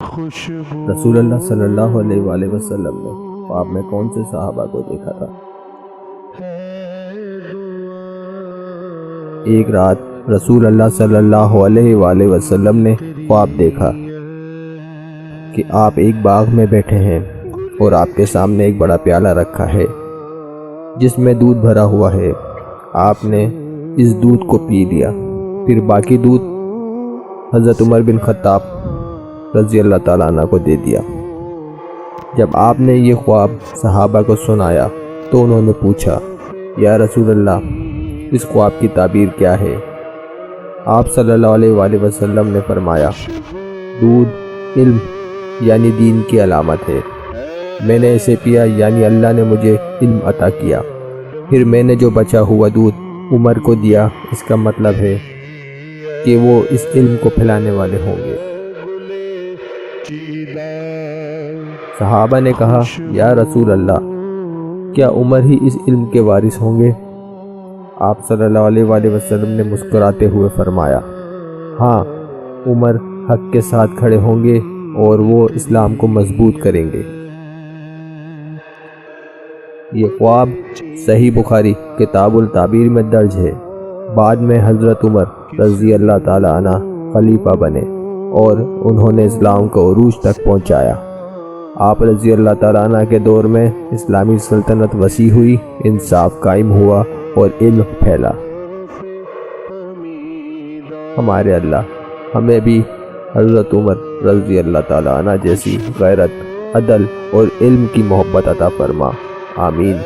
رسول اللہ صلی اللہ علیہ وآلہ وسلم نے خواب میں کون سے صحابہ کو دیکھا تھا؟ ایک رات رسول اللہ صلی اللہ علیہ وآلہ وسلم نے خواب دیکھا کہ آپ ایک باغ میں بیٹھے ہیں اور آپ کے سامنے ایک بڑا پیالہ رکھا ہے جس میں دودھ بھرا ہوا ہے۔ آپ نے اس دودھ کو پی لیا، پھر باقی دودھ حضرت عمر بن خطاب رضی اللہ تعالیٰ عنہ کو دے دیا۔ جب آپ نے یہ خواب صحابہ کو سنایا تو انہوں نے پوچھا، یا رسول اللہ، اس خواب کی تعبیر کیا ہے؟ آپ صلی اللہ علیہ وآلہ وسلم نے فرمایا، دودھ علم یعنی دین کی علامت ہے۔ میں نے اسے پیا یعنی اللہ نے مجھے علم عطا کیا، پھر میں نے جو بچا ہوا دودھ عمر کو دیا، اس کا مطلب ہے کہ وہ اس علم کو پھیلانے والے ہوں گے۔ صحابہ نے کہا، یا رسول اللہ، کیا عمر ہی اس علم کے وارث ہوں گے؟ آپ صلی اللہ علیہ وآلہ وسلم نے مسکراتے ہوئے فرمایا، ہاں، عمر حق کے ساتھ کھڑے ہوں گے اور وہ اسلام کو مضبوط کریں گے۔ یہ خواب صحیح بخاری کتاب التعبیر میں درج ہے۔ بعد میں حضرت عمر رضی اللہ تعالیٰ عنہ خلیفہ بنے اور انہوں نے اسلام کو عروج تک پہنچایا۔ آپ رضی اللہ تعالیٰ عنہ کے دور میں اسلامی سلطنت وسیع ہوئی، انصاف قائم ہوا اور علم پھیلا۔ ہمارے اللہ ہمیں بھی حضرت عمر رضی اللہ تعالیٰ عنہ جیسی غیرت، عدل اور علم کی محبت عطا فرما، آمین۔